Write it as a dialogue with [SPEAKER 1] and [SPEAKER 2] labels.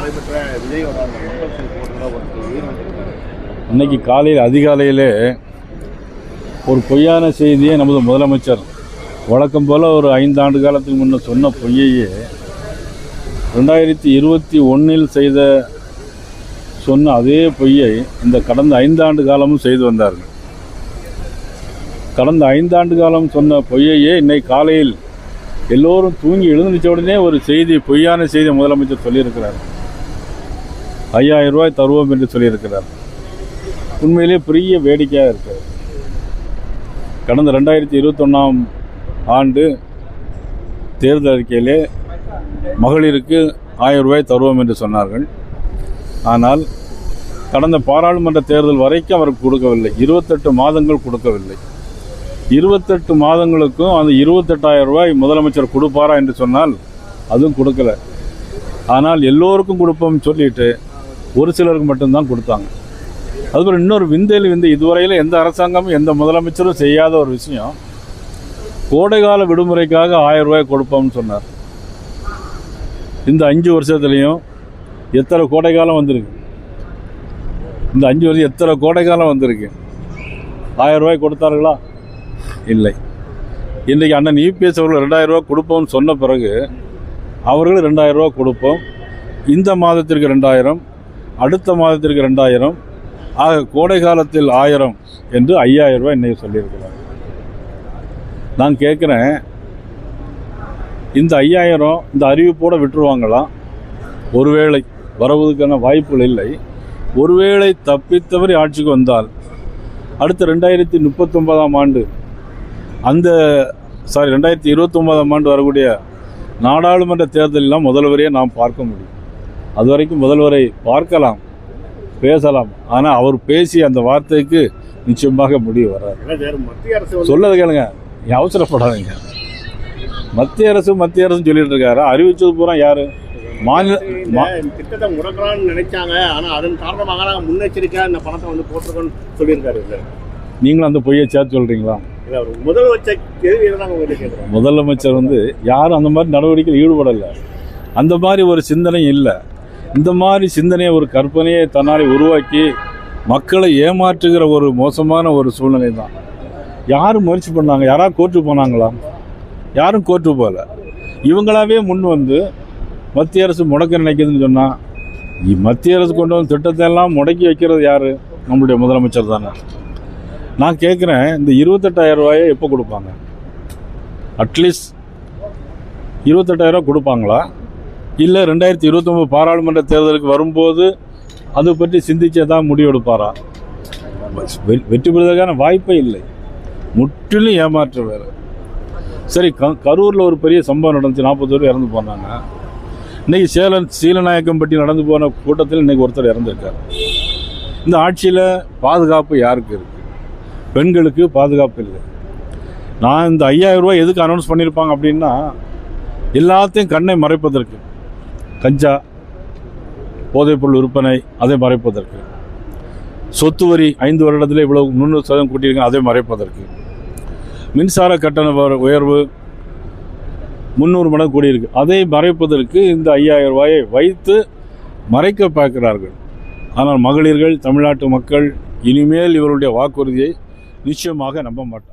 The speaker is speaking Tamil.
[SPEAKER 1] நடைபெற்ற விஜயோட
[SPEAKER 2] இன்னைக்கு காலையில் அதிகாலையிலே ஒரு பொய்யான செய்தியை நமது முதலமைச்சர் வழக்கம் போல் ஒரு 5 ஆண்டு காலத்துக்கு முன்னே சொன்ன பொய்யையே 2021 சொன்ன அதே பொய்யை இந்த கடந்த 5 ஆண்டு காலமும் செய்து வந்தார்கள். கடந்த 5 ஆண்டு காலம் சொன்ன பொய்யையே இன்னைக்கு காலையில் எல்லோரும் தூங்கி எழுந்துச்ச உடனே ஒரு செய்தி, பொய்யான செய்தி முதலமைச்சர் சொல்லியிருக்கிறார். 5000 ரூபாய் தருவோம் என்று சொல்லியிருக்கிறார். உண்மையிலே பெரிய வேடிக்கையாக இருக்கிறது. கடந்த 2021 ஆண்டு தேர்தல் அறிக்கையிலே மகளிருக்கு 1000 ரூபாய் தருவோம் என்று சொன்னார்கள். ஆனால் கடந்த பாராளுமன்ற தேர்தல் வரைக்கும் அவருக்கு கொடுக்கவில்லை. 28 மாதங்கள் கொடுக்கவில்லை. 28 மாதங்களுக்கும் அந்த 28,000 ரூபாய் முதலமைச்சர் கொடுப்பாரா என்று சொன்னால் அதுவும் கொடுக்கல. ஆனால் எல்லோருக்கும் கொடுப்போம்னு சொல்லிட்டு ஒரு சிலருக்கு மட்டும்தான் கொடுத்தாங்க. அதுபோல் இன்னொரு விந்தையில் இதுவரையில் எந்த அரசாங்கமும் எந்த முதலமைச்சரும் செய்யாத ஒரு விஷயம், கோடைகால விடுமுறைக்காக 1000 ரூபாய் கொடுப்போம்னு சொன்னார். இந்த 5 வருஷத்துலேயும் எத்தனை கோடைக்காலம் வந்திருக்கு? இந்த 5 வருஷம் எத்தனை கோடைக்காலம் வந்திருக்கு? 1000 ரூபாய் கொடுத்தார்களா? இல்லை. இன்றைக்கு அண்ணன் இபிஎஸ் அவர்கள் 2000 ரூபா கொடுப்போம்னு சொன்ன பிறகு அவர்களும் 2000 ரூபா கொடுப்போம், இந்த மாதத்திற்கு 2000, அடுத்த மாதத்திற்கு 2000, ஆக கோடை காலத்தில் 1000 என்று 5000 ரூபாய் இன்றைக்கி சொல்லியிருக்கிறார். நான் கேட்குறேன், இந்த 5000 இந்த அறிவிப்போடு விட்டுருவாங்களா? ஒருவேளை வருவதற்கான வாய்ப்புகள் இல்லை. ஒருவேளை தப்பித்தவரை ஆட்சிக்கு வந்தால் அடுத்த 2039 ஆண்டு 2029 ஆண்டு வரக்கூடிய நாடாளுமன்ற தேர்தலெல்லாம் முதல்வரையே நாம் பார்க்க முடியும். அது வரைக்கும் முதல்வரை பார்க்கலாம், பேசலாம். ஆனால் அவர் பேசிய அந்த வார்த்தைக்கு நிச்சயமாக முடிவு வராது. சொல்லது கேளுங்க, அவசரப்படாதீங்க. மத்திய அரசு சொல்லிட்டு இருக்காரு. அறிவிச்சது பூரா யாரு? மாநில
[SPEAKER 1] திட்டத்தை முடக்கலாம்னு நினைச்சாங்க. ஆனால் அதன் காரணமாக முன்னெச்சரிக்கையாக இந்த பணத்தை போட்டிருக்கோன்னு சொல்லியிருக்காரு.
[SPEAKER 2] நீங்களும் அந்த பொய்யை சேர்த்து சொல்றீங்களா? முதலமைச்சர் யாரும் அந்த மாதிரி நடவடிக்கையில் ஈடுபடலை. அந்த மாதிரி ஒரு சிந்தனை இல்லை. இந்த மாதிரி சிந்தனையை, ஒரு கற்பனையை தன்னாலே உருவாக்கி மக்களை ஏமாற்றுகிற ஒரு மோசமான ஒரு சூழ்நிலை தான். யாரும் முயற்சி பண்ணாங்க? யாராவது கோர்ட்டு போனாங்களா? யாரும் கோர்ட்டு போகல. இவங்களாவே முன் மத்திய அரசு முடக்க நினைக்குதுன்னு சொன்னால், மத்திய அரசு கொண்டு வந்து திட்டத்தை எல்லாம் முடக்கி வைக்கிறது யார்? நம்முடைய முதலமைச்சர் தானே. நான் கேட்குறேன், இந்த 28,000 ரூபாயை எப்போ கொடுப்பாங்க? அட்லீஸ்ட் 28,000 ரூபா கொடுப்பாங்களா? இல்லை 2029 பாராளுமன்ற தேர்தலுக்கு வரும்போது அதை பற்றி சிந்திச்சே தான் முடிவெடுப்பாரா? வெற்றி பெறுவதற்கான வாய்ப்பே இல்லை. முற்றிலும் ஏமாற்ற வேறு. சரி, கரூரில் ஒரு பெரிய சம்பவம் நடந்துச்சு. 40 பேர் இறந்து போனாங்க. இன்றைக்கி சீலநாயக்கம்பட்டி நடந்து போன கூட்டத்தில் இன்றைக்கி ஒருத்தர் இறந்துருக்கார். இந்த ஆட்சியில் பாதுகாப்பு யாருக்கு இருக்குது? பெண்களுக்கு பாதுகாப்பு இல்லை. நான் இந்த 5000 ரூபாய் எதுக்கு அனௌன்ஸ் பண்ணியிருப்பாங்க அப்படின்னா, எல்லாத்தையும் கண்ணை மறைப்பதற்கு, கஞ்சா, போதைப்பொருள் விற்பனை அதை மறைப்பதற்கு, சொத்து வரி 5 வருடத்தில் இவ்வளவு 300% கூட்டியிருக்காங்க அதை மறைப்பதற்கு, மின்சார கட்டண உயர்வு 300 மடங்கு கூடியிருக்கு அதை மறைப்பதற்கு இந்த 5000 ரூபாயை வைத்து மறைக்க பார்க்கிறார்கள். ஆனால் மகளிர்கள், தமிழ்நாட்டு மக்கள் இனிமேல் இவருடைய வாக்குறுதியை நிச்சயமாக நம்ப மாட்டார்.